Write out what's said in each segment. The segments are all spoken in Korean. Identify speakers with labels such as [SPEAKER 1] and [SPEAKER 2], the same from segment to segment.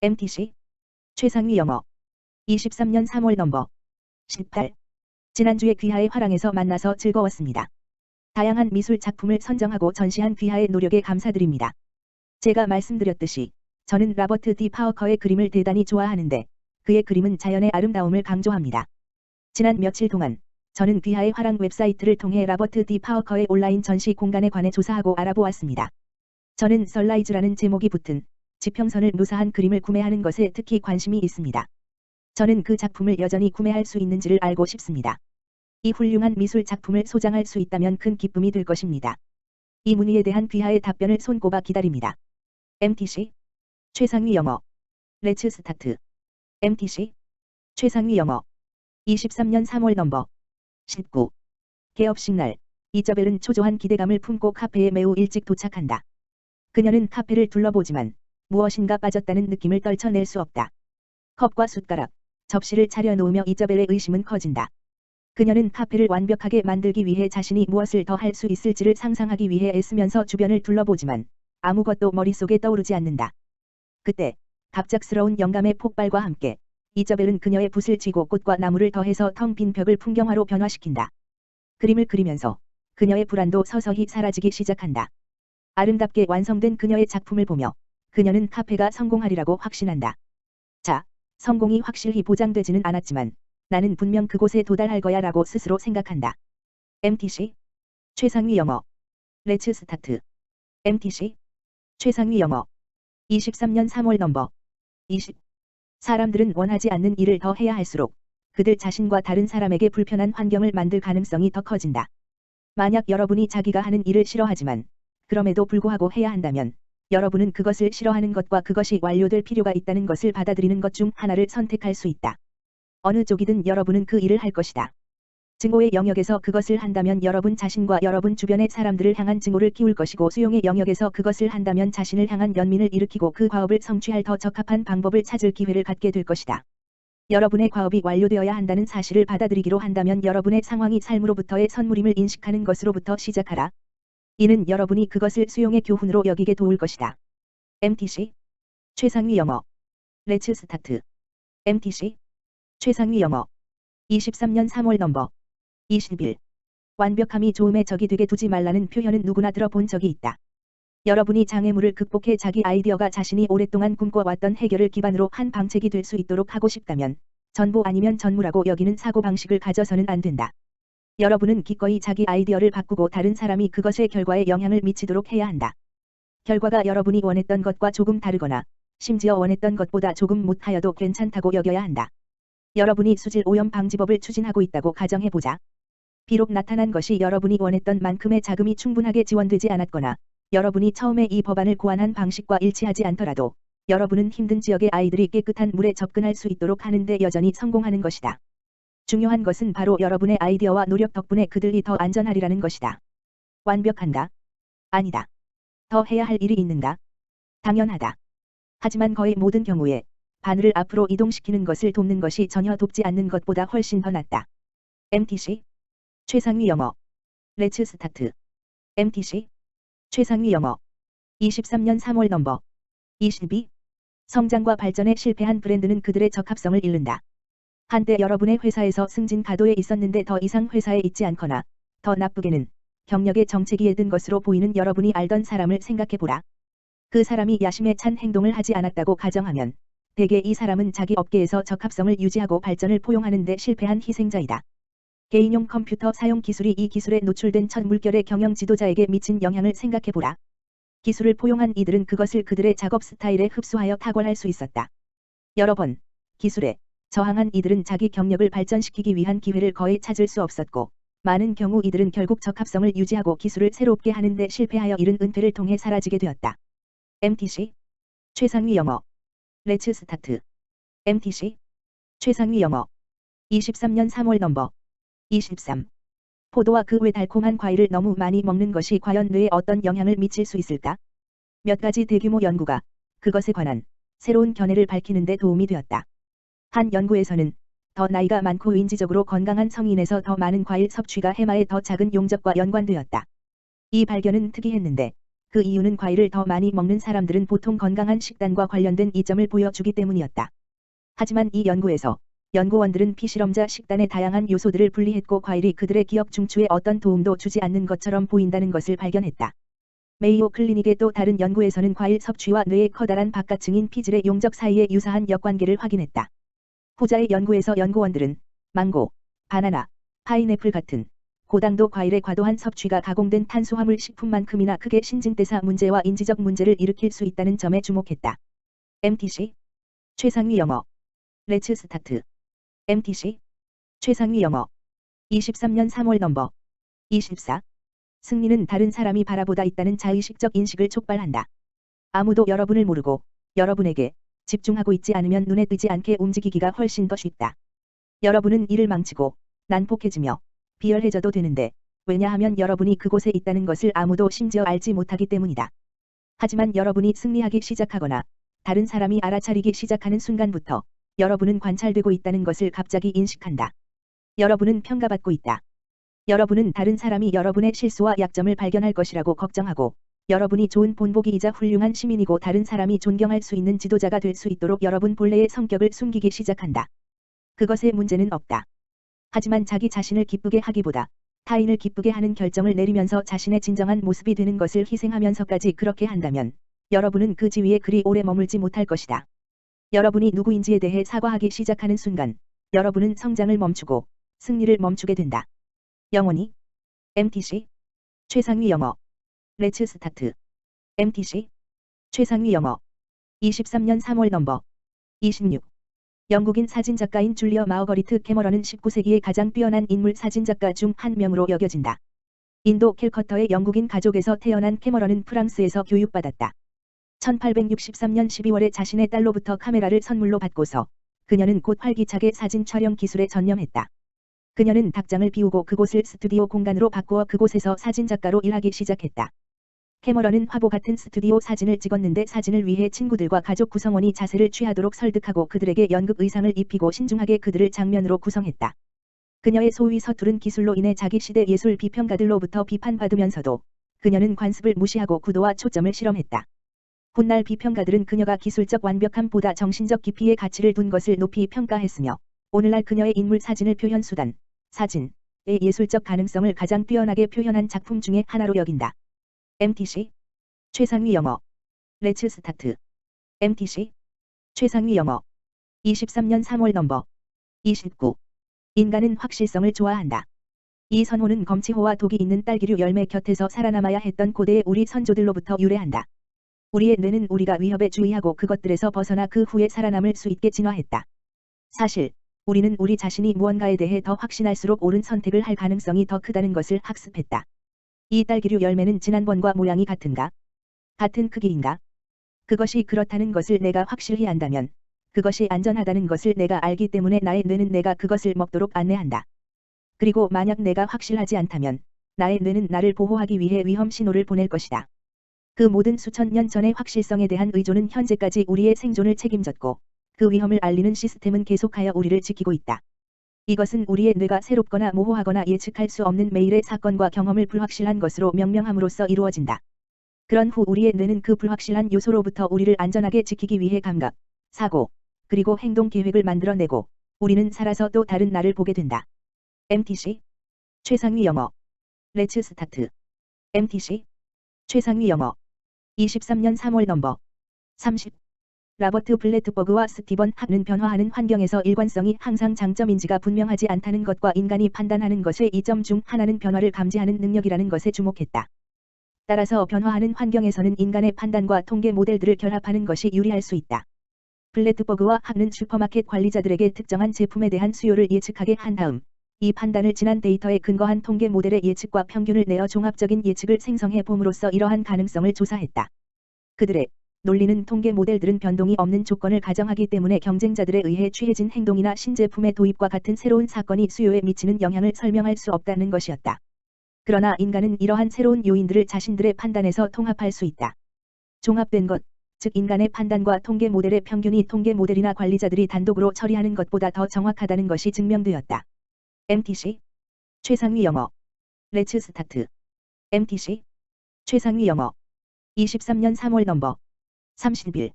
[SPEAKER 1] MTC 최상위 영어 23년 3월 넘버 18. 지난주에 귀하의 화랑에서 만나서 즐거웠습니다. 다양한 미술 작품을 선정하고 전시한 귀하의 노력에 감사드립니다. 제가 말씀드렸듯이 저는 라버트 디 파워커의 그림을 대단히 좋아하는데 그의 그림은 자연의 아름다움을 강조합니다. 지난 며칠 동안 저는 귀하의 화랑 웹사이트를 통해 라버트 디 파워커의 온라인 전시 공간에 관해 조사하고 알아보았습니다. 저는 선라이즈라는 제목이 붙은 지평선을 묘사한 그림을 구매하는 것에 특히 관심이 있습니다. 저는 그 작품을 여전히 구매할 수 있는지를 알고 싶습니다. 이 훌륭한 미술 작품을 소장할 수 있다면 큰 기쁨이 될 것입니다. 이 문의에 대한 귀하의 답변을 손꼽아 기다립니다. MTC 최상위 영어 레츠 스타트. MTC 최상위 영어 23년 3월 넘버 19. 개업식 날 이저벨은 초조한 기대감을 품고 카페에 매우 일찍 도착한다. 그녀는 카페를 둘러보지만 무엇인가 빠졌다는 느낌을 떨쳐낼 수 없다. 컵과 숟가락, 접시를 차려놓으며 이저벨의 의심은 커진다. 그녀는 카페를 완벽하게 만들기 위해 자신이 무엇을 더 할 수 있을지를 상상하기 위해 애쓰면서 주변을 둘러보지만 아무것도 머릿속에 떠오르지 않는다. 그때 갑작스러운 영감의 폭발과 함께 이저벨은 그녀의 붓을 쥐고 꽃과 나무를 더해서 텅 빈 벽을 풍경화로 변화시킨다. 그림을 그리면서 그녀의 불안도 서서히 사라지기 시작한다. 아름답게 완성된 그녀의 작품을 보며 그녀는 카페가 성공하리라고 확신한다. 자, 성공이 확실히 보장되지는 않았지만 나는 분명 그곳에 도달할 거야 라고 스스로 생각한다. MTC 최상위 영어 레츠 스타트. MTC 최상위 영어 23년 3월 넘버 20. 사람들은 원하지 않는 일을 더 해야 할수록 그들 자신과 다른 사람에게 불편한 환경을 만들 가능성이 더 커진다. 만약 여러분이 자기가 하는 일을 싫어하지만 그럼에도 불구하고 해야 한다면 여러분은 그것을 싫어하는 것과 그것이 완료될 필요가 있다는 것을 받아들이는 것 중 하나를 선택할 수 있다. 어느 쪽이든 여러분은 그 일을 할 것이다. 증오의 영역에서 그것을 한다면 여러분 자신과 여러분 주변의 사람들을 향한 증오를 키울 것이고 수용의 영역에서 그것을 한다면 자신을 향한 연민을 일으키고 그 과업을 성취할 더 적합한 방법을 찾을 기회를 갖게 될 것이다. 여러분의 과업이 완료되어야 한다는 사실을 받아들이기로 한다면 여러분의 상황이 삶으로부터의 선물임을 인식하는 것으로부터 시작하라. 이는 여러분이 그것을 수용의 교훈으로 여기게 도울 것이다. MTC 최상위 영어 레츠 스타트. MTC 최상위 영어 23년 3월 넘버 21. 완벽함이 좋음의 적이 되게 두지 말라는 표현은 누구나 들어본 적이 있다. 여러분이 장애물을 극복해 자기 아이디어가 자신이 오랫동안 꿈꿔왔던 해결을 기반으로 한 방책이 될 수 있도록 하고 싶다면 전부 아니면 전무라고 여기는 사고방식을 가져서는 안 된다. 여러분은 기꺼이 자기 아이디어를 바꾸고 다른 사람이 그것의 결과에 영향을 미치도록 해야 한다. 결과가 여러분이 원했던 것과 조금 다르거나 심지어 원했던 것보다 조금 못하여도 괜찮다고 여겨야 한다. 여러분이 수질 오염 방지법을 추진하고 있다고 가정해보자. 비록 나타난 것이 여러분이 원했던 만큼의 자금이 충분하게 지원되지 않았거나 여러분이 처음에 이 법안을 고안한 방식과 일치하지 않더라도 여러분은 힘든 지역의 아이들이 깨끗한 물에 접근할 수 있도록 하는데 여전히 성공하는 것이다. 중요한 것은 바로 여러분의 아이디어와 노력 덕분에 그들이 더 안전하리라는 것이다. 완벽한가? 아니다. 더 해야 할 일이 있는가? 당연하다. 하지만 거의 모든 경우에 바늘을 앞으로 이동시키는 것을 돕는 것이 전혀 돕지 않는 것보다 훨씬 더 낫다. MTC 최상위 영어 레츠 스타트. MTC 최상위 영어 23년 3월 넘버 22. 성장과 발전에 실패한 브랜드는 그들의 적합성을 잃는다. 한때 여러분의 회사에서 승진 가도에 있었는데 더 이상 회사에 있지 않거나 더 나쁘게는 경력의 정체기에 든 것으로 보이는 여러분이 알던 사람을 생각해보라. 그 사람이 야심에 찬 행동을 하지 않았다고 가정하면 대개 이 사람은 자기 업계에서 적합성을 유지하고 발전을 포용하는 데 실패한 희생자이다. 개인용 컴퓨터 사용 기술이 이 기술에 노출된 첫 물결의 경영 지도자에게 미친 영향을 생각해보라. 기술을 포용한 이들은 그것을 그들의 작업 스타일에 흡수하여 탁월할 수 있었다. 여러 번 기술에 저항한 이들은 자기 경력을 발전시키기 위한 기회를 거의 찾을 수 없었고 많은 경우 이들은 결국 적합성을 유지하고 기술을 새롭게 하는 데 실패하여 이른 은퇴를 통해 사라지게 되었다. MTC 최상위 영어 레츠 스타트. MTC 최상위 영어 23년 3월 넘버 23. 포도와 그 외 달콤한 과일을 너무 많이 먹는 것이 과연 뇌에 어떤 영향을 미칠 수 있을까? 몇 가지 대규모 연구가 그것에 관한 새로운 견해를 밝히는 데 도움이 되었다. 한 연구에서는 더 나이가 많고 인지적으로 건강한 성인에서 더 많은 과일 섭취가 해마의 더 작은 용적과 연관되었다. 이 발견은 특이했는데 그 이유는 과일을 더 많이 먹는 사람들은 보통 건강한 식단과 관련된 이점을 보여주기 때문이었다. 하지만 이 연구에서 연구원들은 피실험자 식단의 다양한 요소들을 분리했고 과일이 그들의 기억 중추에 어떤 도움도 주지 않는 것처럼 보인다는 것을 발견했다. 메이오 클리닉의 또 다른 연구에서는 과일 섭취와 뇌의 커다란 바깥층인 피질의 용적 사이의 유사한 역관계를 확인했다. 후자의 연구에서 연구원들은 망고, 바나나, 파인애플 같은 고당도 과일의 과도한 섭취가 가공된 탄수화물 식품만큼이나 크게 신진대사 문제와 인지적 문제를 일으킬 수 있다는 점에 주목했다. MTC 최상위 영어 레츠 스타트 MTC 최상위 영어 23년 3월 넘버 24 승리는 다른 사람이 바라보다 있다는 자의식적 인식을 촉발한다. 아무도 여러분을 모르고 여러분에게 집중하고 있지 않으면 눈에 띄지 않게 움직이기가 훨씬 더 쉽다. 여러분은 이를 망치고 난폭해지며 비열해져도 되는데 왜냐하면 여러분이 그곳에 있다는 것을 아무도 심지어 알지 못하기 때문이다. 하지만 여러분이 승리하기 시작하거나 다른 사람이 알아차리기 시작하는 순간부터 여러분은 관찰되고 있다는 것을 갑자기 인식한다. 여러분은 평가받고 있다. 여러분은 다른 사람이 여러분의 실수와 약점을 발견할 것이라고 걱정하고 여러분이 좋은 본보기이자 훌륭한 시민이고 다른 사람이 존경할 수 있는 지도자가 될 수 있도록 여러분 본래의 성격을 숨기기 시작한다. 그것에 문제는 없다. 하지만 자기 자신을 기쁘게 하기보다 타인을 기쁘게 하는 결정을 내리면서 자신의 진정한 모습이 되는 것을 희생하면서까지 그렇게 한다면 여러분은 그 지위에 그리 오래 머물지 못할 것이다. 여러분이 누구인지에 대해 사과하기 시작하는 순간 여러분은 성장을 멈추고 승리를 멈추게 된다. 영원히 MTC 최상위 영어 레츠 스타트 MTC 최상위 영어 23년 3월 넘버 26 영국인 사진작가인 줄리어 마어거리트 캐머런은 19세기의 가장 뛰어난 인물 사진작가 중 한 명으로 여겨진다. 인도 캘커터의 영국인 가족에서 태어난 캐머런은 프랑스에서 교육받았다. 1863년 12월에 자신의 딸로부터 카메라를 선물로 받고서 그녀는 곧 활기차게 사진 촬영 기술에 전념했다. 그녀는 닭장을 비우고 그곳을 스튜디오 공간으로 바꾸어 그곳에서 사진작가로 일하기 시작했다. 캐머런은 화보 같은 스튜디오 사진을 찍었는데 사진을 위해 친구들과 가족 구성원이 자세를 취하도록 설득하고 그들에게 연극 의상을 입히고 신중하게 그들을 장면으로 구성했다. 그녀의 소위 서투른 기술로 인해 자기 시대 예술 비평가들로부터 비판받으면서도 그녀는 관습을 무시하고 구도와 초점을 실험했다. 훗날 비평가들은 그녀가 기술적 완벽함보다 정신적 깊이의 가치를 둔 것을 높이 평가했으며 오늘날 그녀의 인물 사진을 표현 수단, 사진의 예술적 가능성을 가장 뛰어나게 표현한 작품 중의 하나로 여긴다. MTC 최상위 영어 레츠 스타트 MTC 최상위 영어 23년 3월 넘버 29 인간은 확실성을 좋아한다. 이 선호는 검치호와 독이 있는 딸기류 열매 곁에서 살아남아야 했던 고대의 우리 선조들로부터 유래한다. 우리의 뇌는 우리가 위협에 주의하고 그것들에서 벗어나 그 후에 살아남을 수 있게 진화했다. 사실 우리는 우리 자신이 무언가에 대해 더 확신할수록 옳은 선택을 할 가능성이 더 크다는 것을 학습했다. 이 딸기류 열매는 지난번과 모양이 같은가? 같은 크기인가? 그것이 그렇다는 것을 내가 확실히 안다면 그것이 안전하다는 것을 내가 알기 때문에 나의 뇌는 내가 그것을 먹도록 안내한다. 그리고 만약 내가 확실하지 않다면 나의 뇌는 나를 보호하기 위해 위험 신호를 보낼 것이다. 그 모든 수천 년 전의 확실성에 대한 의존은 현재까지 우리의 생존을 책임졌고 그 위험을 알리는 시스템은 계속하여 우리를 지키고 있다. 이것은 우리의 뇌가 새롭거나 모호하거나 예측할 수 없는 매일의 사건과 경험을 불확실한 것으로 명명함으로써 이루어진다. 그런 후 우리의 뇌는 그 불확실한 요소로부터 우리를 안전하게 지키기 위해 감각, 사고, 그리고 행동 계획을 만들어내고 우리는 살아서 또 다른 나를 보게 된다. MTC 최상위 영어 레츠 스타트 MTC 최상위 영어 23년 3월 넘버 30 라버트 블래트버그와 스티븐 학는 변화하는 환경에서 일관성이 항상 장점인지가 분명하지 않다는 것과 인간이 판단하는 것의 이점 중 하나는 변화를 감지하는 능력이라는 것에 주목했다. 따라서 변화하는 환경에서는 인간의 판단과 통계 모델들을 결합하는 것이 유리할 수 있다. 블래트버그와 학는 슈퍼마켓 관리자들에게 특정한 제품에 대한 수요를 예측하게 한 다음 이 판단을 지난 데이터에 근거한 통계 모델의 예측과 평균을 내어 종합적인 예측을 생성해 봄으로써 이러한 가능성을 조사했다. 그들의 논리는 통계 모델들은 변동이 없는 조건을 가정하기 때문에 경쟁자들에 의해 취해진 행동이나 신제품의 도입과 같은 새로운 사건이 수요에 미치는 영향을 설명할 수 없다는 것이었다. 그러나 인간은 이러한 새로운 요인들을 자신들의 판단에서 통합할 수 있다. 종합된 것, 즉 인간의 판단과 통계 모델의 평균이 통계 모델이나 관리자들이 단독으로 처리하는 것보다 더 정확하다는 것이 증명되었다. MTC 최상위 영어 레츠 스타트 MTC 최상위 영어 23년 3월 넘버 30일.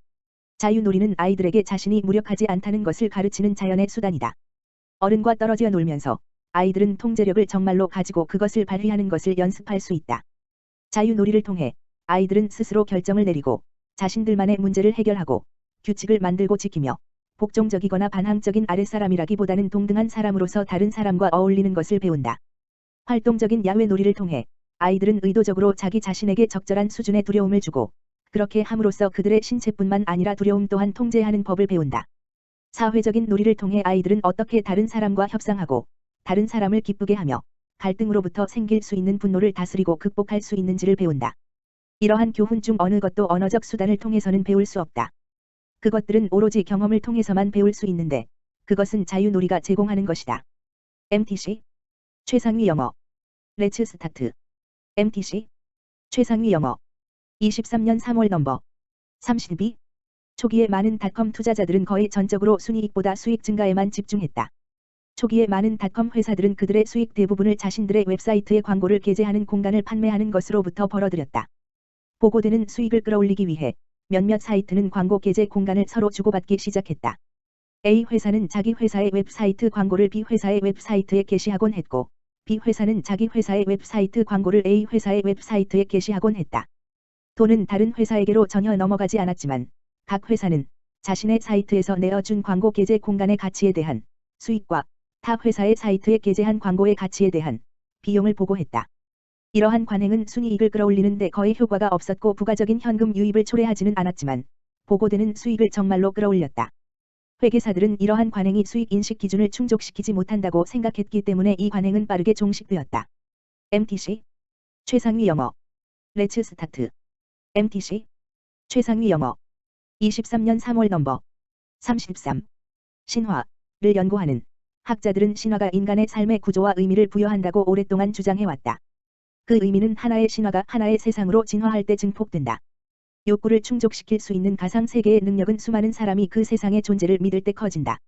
[SPEAKER 1] 자유놀이는 아이들에게 자신이 무력하지 않다는 것을 가르치는 자연의 수단이다. 어른과 떨어져 놀면서 아이들은 통제력을 정말로 가지고 그것을 발휘하는 것을 연습할 수 있다. 자유놀이를 통해 아이들은 스스로 결정을 내리고 자신들만의 문제를 해결하고 규칙을 만들고 지키며 복종적이거나 반항적인 아랫사람이라기보다는 동등한 사람으로서 다른 사람과 어울리는 것을 배운다. 활동적인 야외놀이를 통해 아이들은 의도적으로 자기 자신에게 적절한 수준의 두려움을 주고 그렇게 함으로써 그들의 신체뿐만 아니라 두려움 또한 통제하는 법을 배운다. 사회적인 놀이를 통해 아이들은 어떻게 다른 사람과 협상하고 다른 사람을 기쁘게 하며 갈등으로부터 생길 수 있는 분노를 다스리고 극복할 수 있는지를 배운다. 이러한 교훈 중 어느 것도 언어적 수단을 통해서는 배울 수 없다. 그것들은 오로지 경험을 통해서만 배울 수 있는데 그것은 자유놀이가 제공하는 것이다. MTC 최상위 영어 레츠 스타트. MTC 최상위 영어 23년 3월 넘버 32. 초기에 많은 닷컴 투자자들은 거의 전적으로 순이익보다 수익 증가에만 집중했다. 초기에 많은 닷컴 회사들은 그들의 수익 대부분을 자신들의 웹사이트에 광고를 게재하는 공간을 판매하는 것으로부터 벌어들였다. 보고되는 수익을 끌어올리기 위해 몇몇 사이트는 광고 게재 공간을 서로 주고받기 시작했다. A 회사는 자기 회사의 웹사이트 광고를 B 회사의 웹사이트에 게시하곤 했고 B 회사는 자기 회사의 웹사이트 광고를 A 회사의 웹사이트에 게시하곤 했다. 돈은 다른 회사에게로 전혀 넘어가지 않았지만 각 회사는 자신의 사이트에서 내어준 광고 게재 공간의 가치에 대한 수익과 타 회사의 사이트에 게재한 광고의 가치에 대한 비용을 보고했다. 이러한 관행은 순이익을 끌어올리는 데 거의 효과가 없었고 부가적인 현금 유입을 초래하지는 않았지만 보고되는 수익을 정말로 끌어올렸다. 회계사들은 이러한 관행이 수익 인식 기준을 충족시키지 못한다고 생각했기 때문에 이 관행은 빠르게 종식되었다. MTC 최상위 영어 레츠 스타트. MTC 최상위 영어 23년 3월 넘버 33. 신화를 연구하는 학자들은 신화가 인간의 삶의 구조와 의미를 부여한다고 오랫동안 주장해왔다. 그 의미는 하나의 신화가 하나의 세상으로 진화할 때 증폭된다. 욕구를 충족시킬 수 있는 가상세계의 능력은 수많은 사람이 그 세상의 존재를 믿을 때 커진다.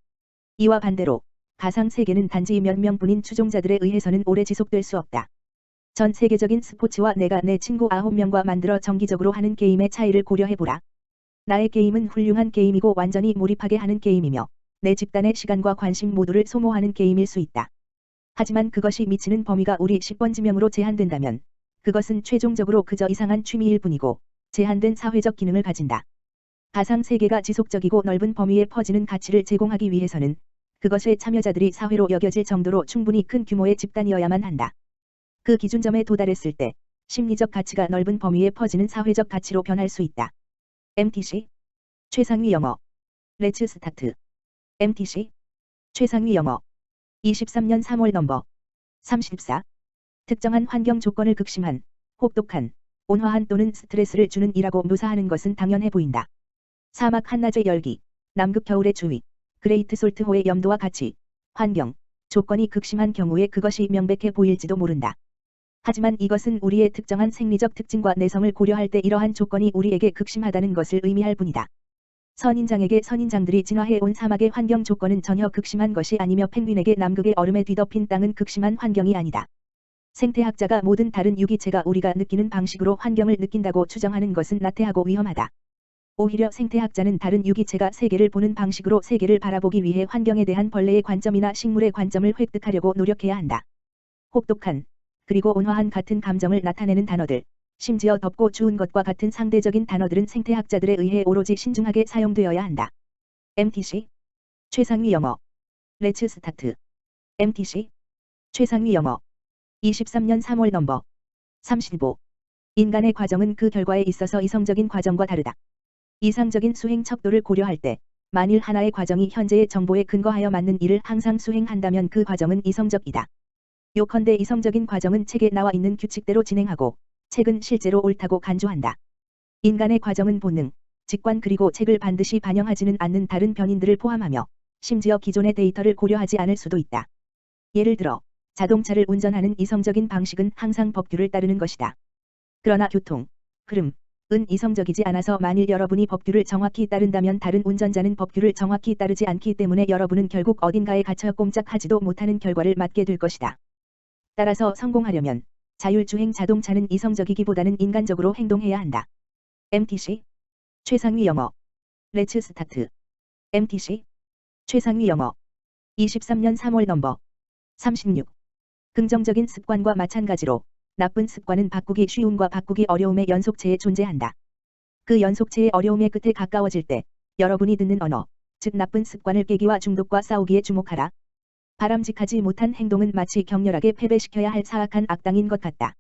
[SPEAKER 1] 이와 반대로 가상세계는 단지 몇 명뿐인 추종자들에 의해서는 오래 지속될 수 없다. 전 세계적인 스포츠와 내가 내 친구 9명과 만들어 정기적으로 하는 게임의 차이를 고려해보라. 나의 게임은 훌륭한 게임이고 완전히 몰입하게 하는 게임이며 내 집단의 시간과 관심 모두를 소모하는 게임일 수 있다. 하지만 그것이 미치는 범위가 우리 10번지명으로 제한된다면 그것은 최종적으로 그저 이상한 취미일 뿐이고 제한된 사회적 기능을 가진다. 가상세계가 지속적이고 넓은 범위에 퍼지는 가치를 제공하기 위해서는 그것의 참여자들이 사회로 여겨질 정도로 충분히 큰 규모의 집단이어야만 한다. 그 기준점에 도달했을 때 심리적 가치가 넓은 범위에 퍼지는 사회적 가치로 변할 수 있다. MTC 최상위 영어 레츠 스타트. MTC 최상위 영어 23년 3월 넘버 34. 특정한 환경 조건을 극심한, 혹독한, 온화한 또는 스트레스를 주는 이라고 묘사하는 것은 당연해 보인다. 사막 한낮의 열기, 남극 겨울의 추위, 그레이트 솔트호의 염도와 같이 환경, 조건이 극심한 경우에 그것이 명백해 보일지도 모른다. 하지만 이것은 우리의 특정한 생리적 특징과 내성을 고려할 때 이러한 조건이 우리에게 극심하다는 것을 의미할 뿐이다. 선인장에게 선인장들이 진화해 온 사막의 환경 조건은 전혀 극심한 것이 아니며 펭귄에게 남극의 얼음에 뒤덮인 땅은 극심한 환경이 아니다. 생태학자가 모든 다른 유기체가 우리가 느끼는 방식으로 환경을 느낀다고 추정하는 것은 나태하고 위험하다. 오히려 생태학자는 다른 유기체가 세계를 보는 방식으로 세계를 바라보기 위해 환경에 대한 벌레의 관점이나 식물의 관점을 획득하려고 노력해야 한다. 혹독한, 그리고 온화한 같은 감정을 나타내는 단어들, 심지어 덥고 추운 것과 같은 상대적인 단어들은 생태학자들에 의해 오로지 신중하게 사용되어야 한다. MTC 최상위 영어 레츠 스타트. MTC 최상위 영어 23년 3월 넘버 35. 인간의 과정은 그 결과에 있어서 이성적인 과정과 다르다. 이상적인 수행 척도를 고려할 때 만일 하나의 과정이 현재의 정보에 근거하여 맞는 일을 항상 수행한다면 그 과정은 이성적이다. 요컨대 이성적인 과정은 책에 나와 있는 규칙대로 진행하고 책은 실제로 옳다고 간주한다. 인간의 과정은 본능, 직관 그리고 책을 반드시 반영하지는 않는 다른 변인들을 포함하며 심지어 기존의 데이터를 고려하지 않을 수도 있다. 예를 들어 자동차를 운전하는 이성적인 방식은 항상 법규를 따르는 것이다. 그러나 교통, 흐름, 은 이성적이지 않아서 만일 여러분이 법규를 정확히 따른다면 다른 운전자는 법규를 정확히 따르지 않기 때문에 여러분은 결국 어딘가에 갇혀 꼼짝하지도 못하는 결과를 맞게 될 것이다. 따라서 성공하려면 자율주행 자동차는 이성적이기보다는 인간적으로 행동해야 한다. MTC 최상위 영어 렛츠 스타트 MTC 최상위 영어 23년 3월 넘버 36 긍정적인 습관과 마찬가지로 나쁜 습관은 바꾸기 쉬움과 바꾸기 어려움의 연속체에 존재한다. 그 연속체의 어려움의 끝에 가까워질 때 여러분이 듣는 언어, 즉 나쁜 습관을 깨기와 중독과 싸우기에 주목하라. 바람직하지 못한 행동은 마치 격렬하게 패배시켜야 할 사악한 악당인 것 같다.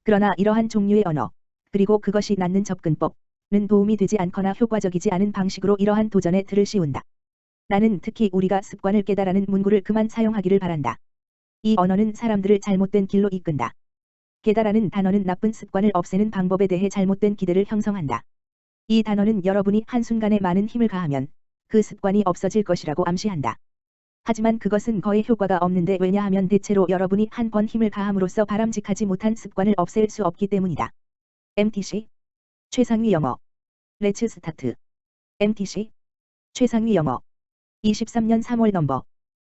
[SPEAKER 1] 그러나 이러한 종류의 언어, 그리고 그것이 낳는 접근법은 도움이 되지 않거나 효과적이지 않은 방식으로 이러한 도전에 들을 씌운다. 나는 특히 우리가 습관을 깨달아는 문구를 그만 사용하기를 바란다. 이 언어는 사람들을 잘못된 길로 이끈다. 깨달아는 단어는 나쁜 습관을 없애는 방법에 대해 잘못된 기대를 형성한다. 이 단어는 여러분이 한순간에 많은 힘을 가하면 그 습관이 없어질 것이라고 암시한다. 하지만 그것은 거의 효과가 없는데 왜냐하면 대체로 여러분이 한 번 힘을 가함으로써 바람직하지 못한 습관을 없앨 수 없기 때문이다. MTC 최상위 영어 렛츠 스타트 MTC 최상위 영어 23년 3월 넘버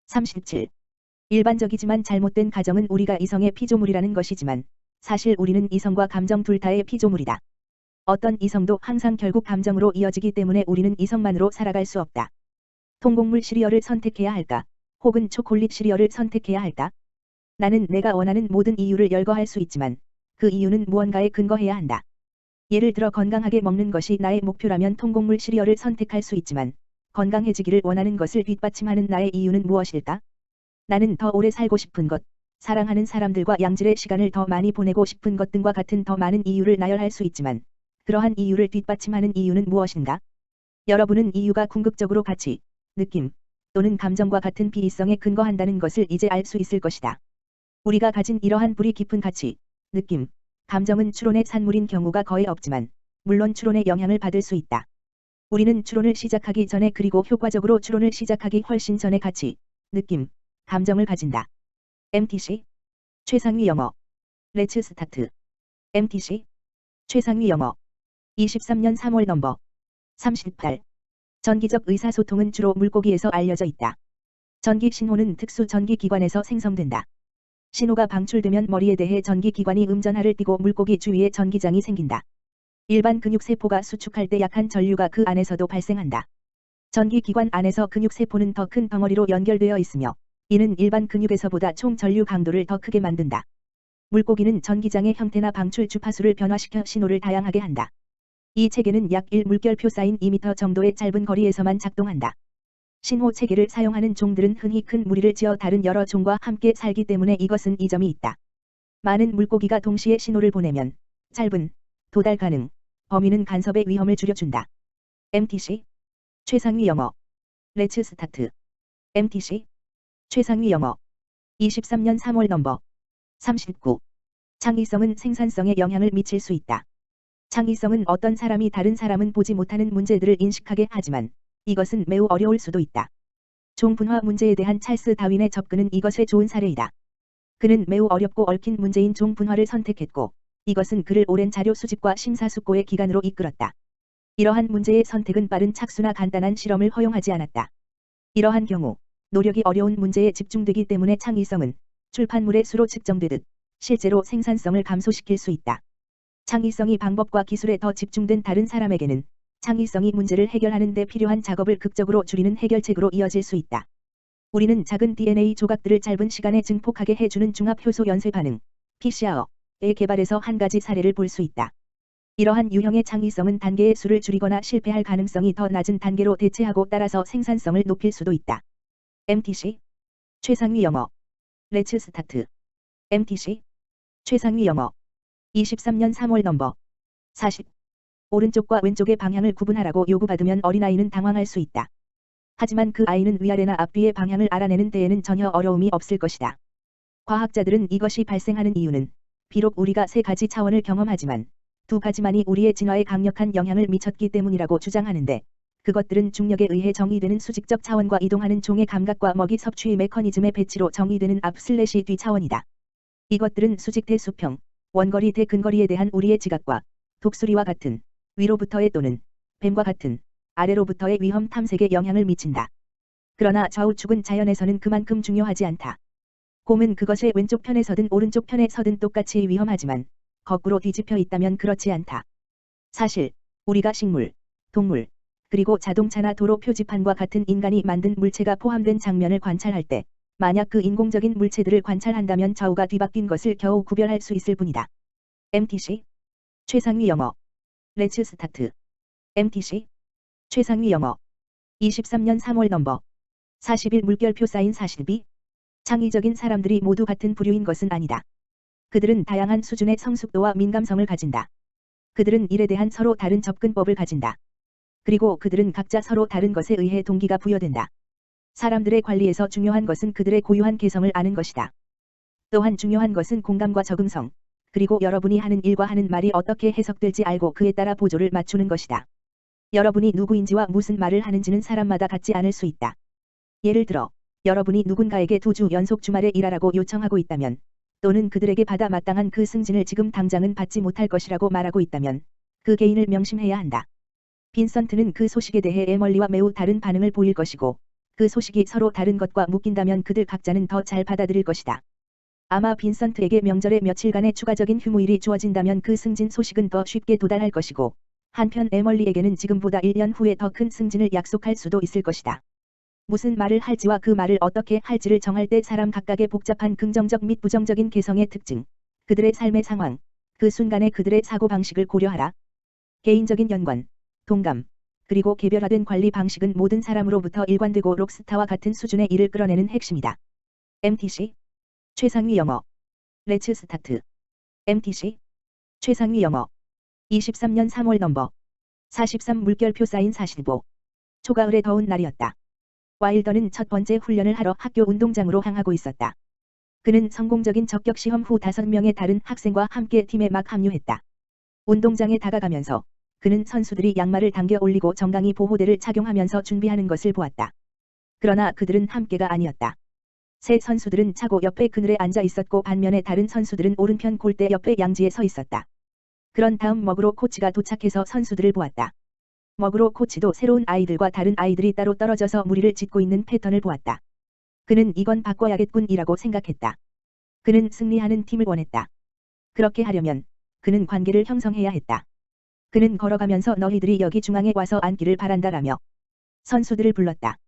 [SPEAKER 1] 37 일반적이지만 잘못된 가정은 우리가 이성의 피조물이라는 것이지만 사실 우리는 이성과 감정 둘 다의 피조물이다. 어떤 이성도 항상 결국 감정으로 이어지기 때문에 우리는 이성만으로 살아갈 수 없다. 통곡물 시리얼을 선택해야 할까? 혹은 초콜릿 시리얼을 선택해야 할까? 나는 내가 원하는 모든 이유를 열거할 수 있지만 그 이유는 무언가에 근거해야 한다. 예를 들어 건강하게 먹는 것이 나의 목표라면 통곡물 시리얼을 선택할 수 있지만 건강해지기를 원하는 것을 뒷받침하는 나의 이유는 무엇일까? 나는 더 오래 살고 싶은 것, 사랑하는 사람들과 양질의 시간을 더 많이 보내고 싶은 것 등과 같은 더 많은 이유를 나열할 수 있지만 그러한 이유를 뒷받침하는 이유는 무엇인가? 여러분은 이유가 궁극적으로 가치, 느낌 또는 감정과 같은 비이성에 근거한다는 것을 이제 알 수 있을 것이다. 우리가 가진 이러한 뿌리 깊은 가치, 느낌, 감정은 추론의 산물인 경우가 거의 없지만 물론 추론의 영향을 받을 수 있다. 우리는 추론을 시작하기 전에 그리고 효과적으로 추론을 시작하기 훨씬 전에 가치, 느낌, 감정을 가진다. MTC 최상위 영어 렛츠 스타트 MTC 최상위 영어 23년 3월 넘버 38 전기적 의사소통은 주로 물고기에서 알려져 있다. 전기 신호는 특수 전기기관에서 생성된다. 신호가 방출되면 머리에 대해 전기기관이 음전하를 띠고 물고기 주위에 전기장이 생긴다. 일반 근육세포가 수축할 때 약한 전류가 그 안에서도 발생한다. 전기기관 안에서 근육세포는 더 큰 덩어리로 연결되어 있으며 이는 일반 근육에서보다 총 전류 강도를 더 크게 만든다. 물고기는 전기장의 형태나 방출 주파수를 변화시켜 신호를 다양하게 한다. 이 체계는 약 1물결표 사인 2m 정도의 짧은 거리에서만 작동한다. 신호 체계를 사용하는 종들은 흔히 큰 무리를 지어 다른 여러 종과 함께 살기 때문에 이것은 이 점이 있다. 많은 물고기가 동시에 신호를 보내면 짧은, 도달 가능, 범위는 간섭의 위험을 줄여준다. MTC 최상위 영어 렛츠 스타트 MTC 최상위 영어 23년 3월 넘버 39 창의성은 생산성에 영향을 미칠 수 있다. 창의성은 어떤 사람이 다른 사람은 보지 못하는 문제들을 인식하게 하지만 이것은 매우 어려울 수도 있다. 종분화 문제에 대한 찰스 다윈의 접근은 이것의 좋은 사례이다. 그는 매우 어렵고 얽힌 문제인 종분화를 선택했고 이것은 그를 오랜 자료 수집과 심사숙고의 기간으로 이끌었다. 이러한 문제의 선택은 빠른 착수나 간단한 실험을 허용하지 않았다. 이러한 경우 노력이 어려운 문제에 집중되기 때문에 창의성은 출판물의 수로 측정되듯 실제로 생산성을 감소시킬 수 있다. 창의성이 방법과 기술에 더 집중된 다른 사람에게는 창의성이 문제를 해결하는 데 필요한 작업을 극적으로 줄이는 해결책으로 이어질 수 있다. 우리는 작은 DNA 조각들을 짧은 시간에 증폭하게 해주는 중합효소 연쇄 반응, PCR의 개발에서 한 가지 사례를 볼 수 있다. 이러한 유형의 창의성은 단계의 수를 줄이거나 실패할 가능성이 더 낮은 단계로 대체하고 따라서 생산성을 높일 수도 있다. MTC 최상위 영어 렛츠 스타트 MTC 최상위 영어 23년 3월 넘버 40 오른쪽과 왼쪽의 방향을 구분하라고 요구받으면 어린아이는 당황할 수 있다. 하지만 그 아이는 위아래나 앞뒤의 방향을 알아내는 데에는 전혀 어려움이 없을 것이다. 과학자들은 이것이 발생하는 이유는 비록 우리가 세 가지 차원을 경험하지만 두 가지만이 우리의 진화에 강력한 영향을 미쳤기 때문이라고 주장하는데 그것들은 중력에 의해 정의되는 수직적 차원과 이동하는 종의 감각과 먹이 섭취의 메커니즘의 배치로 정의되는 앞/뒤 차원이다. 이것들은 수직 대 수평, 원거리 대 근거리에 대한 우리의 지각과 독수리와 같은 위로부터의 또는 뱀과 같은 아래로부터의 위험 탐색에 영향을 미친다. 그러나 좌우축은 자연에서는 그만큼 중요하지 않다. 곰은 그것의 왼쪽 편에 서든 오른쪽 편에 서든 똑같이 위험하지만 거꾸로 뒤집혀 있다면 그렇지 않다. 사실 우리가 식물, 동물, 그리고 자동차나 도로 표지판과 같은 인간이 만든 물체가 포함된 장면을 관찰할 때 만약 그 인공적인 물체들을 관찰한다면 좌우가 뒤바뀐 것을 겨우 구별할 수 있을 뿐이다. MTC 최상위 영어 Let's start. MTC 최상위 영어 23년 3월 넘버 40일 물결표 사인 42. 창의적인 사람들이 모두 같은 부류인 것은 아니다. 그들은 다양한 수준의 성숙도와 민감성을 가진다. 그들은 일에 대한 서로 다른 접근법을 가진다. 그리고 그들은 각자 서로 다른 것에 의해 동기가 부여된다. 사람들의 관리에서 중요한 것은 그들의 고유한 개성을 아는 것이다. 또한 중요한 것은 공감과 적응성, 그리고 여러분이 하는 일과 하는 말이 어떻게 해석될지 알고 그에 따라 보조를 맞추는 것이다. 여러분이 누구인지와 무슨 말을 하는지는 사람마다 같지 않을 수 있다. 예를 들어, 여러분이 누군가에게 2주 연속 주말에 일하라고 요청하고 있다면, 또는 그들에게 받아 마땅한 그 승진을 지금 당장은 받지 못할 것이라고 말하고 있다면, 그 개인을 명심해야 한다. 빈선트는 그 소식에 대해 에멀리와 매우 다른 반응을 보일 것이고, 그 소식이 서로 다른 것과 묶인다면 그들 각자는 더 잘 받아들일 것이다. 아마 빈선트에게 명절에 며칠간의 추가적인 휴무일이 주어진다면 그 승진 소식은 더 쉽게 도달할 것이고, 한편 에멀리에게는 지금보다 1년 후에 더 큰 승진을 약속할 수도 있을 것이다. 무슨 말을 할지와 그 말을 어떻게 할지를 정할 때 사람 각각의 복잡한 긍정적 및 부정적인 개성의 특징, 그들의 삶의 상황, 그 순간의 그들의 사고방식을 고려하라. 개인적인 연관, 동감, 그리고 개별화된 관리 방식은 모든 사람으로부터 일관되고 록스타와 같은 수준의 일을 끌어내는 핵심이다. MTC 최상위 영어 Let's start. MTC 최상위 영어 23년 3월 넘버 43 물결표 사인 45. 초가을의 더운 날이었다. 와일더는 첫 번째 훈련을 하러 학교 운동장으로 향하고 있었다. 그는 성공적인 적격 시험 후 5명의 다른 학생과 함께 팀에 막 합류했다. 운동장에 다가가면서 그는 선수들이 양말을 당겨 올리고 정강이 보호대를 착용하면서 준비하는 것을 보았다. 그러나 그들은 함께가 아니었다. 세 선수들은 차고 옆에 그늘에 앉아 있었고 반면에 다른 선수들은 오른편 골대 옆에 양지에 서 있었다. 그런 다음 머그로 코치가 도착해서 선수들을 보았다. 머그로 코치도 새로운 아이들과 다른 아이들이 따로 떨어져서 무리를 짓고 있는 패턴을 보았다. 그는 이건 바꿔야겠군이라고 생각했다. 그는 승리하는 팀을 원했다. 그렇게 하려면 그는 관계를 형성해야 했다. 그는 걸어가면서 너희들이 여기 중앙에 와서 앉기를 바란다라며 선수들을 불렀다.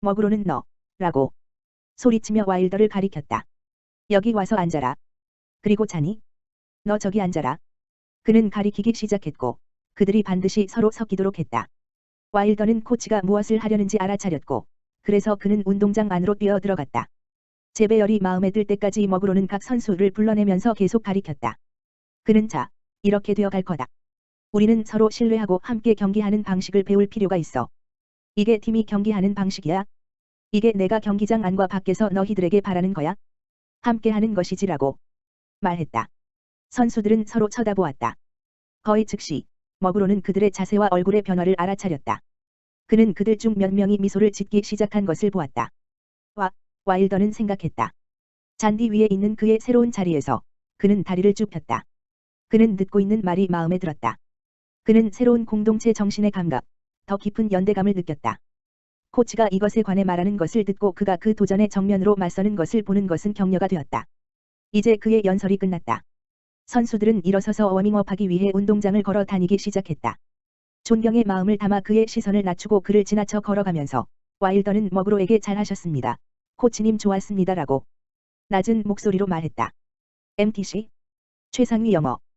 [SPEAKER 1] 머그로는 너라고 소리치며 와일더를 가리켰다. 여기 와서 앉아라. 그리고 자니? 너 저기 앉아라. 그는 가리키기 시작했고 그들이 반드시 서로 섞이도록 했다. 와일더는 코치가 무엇을 하려는지 알아차렸고 그래서 그는 운동장 안으로 뛰어 들어갔다. 재배열이 마음에 들 때까지 머그로는 각 선수를 불러내면서 계속 가리켰다. 그는 자, 이렇게 되어갈 거다. 우리는 서로 신뢰하고 함께 경기하는 방식을 배울 필요가 있어. 이게 팀이 경기하는 방식이야. 이게 내가 경기장 안과 밖에서 너희들에게 바라는 거야. 함께하는 것이지라고 말했다. 선수들은 서로 쳐다보았다. 거의 즉시 머그로는 그들의 자세와 얼굴의 변화를 알아차렸다. 그는 그들 중 몇 명이 미소를 짓기 시작한 것을 보았다. 와일더는 생각했다. 잔디 위에 있는 그의 새로운 자리에서 그는 다리를 쭉 폈다. 그는 듣고 있는 말이 마음에 들었다. 그는 새로운 공동체 정신의 감각, 더 깊은 연대감을 느꼈다. 코치가 이것에 관해 말하는 것을 듣고 그가 그 도전에 정면으로 맞서는 것을 보는 것은 격려가 되었다. 이제 그의 연설이 끝났다. 선수들은 일어서서 워밍업하기 위해 운동장을 걸어 다니기 시작했다. 존경의 마음을 담아 그의 시선을 낮추고 그를 지나쳐 걸어가면서 와일더는 머그로에게 잘하셨습니다. 코치님 좋았습니다라고 낮은 목소리로 말했다. MTC 최상위 영어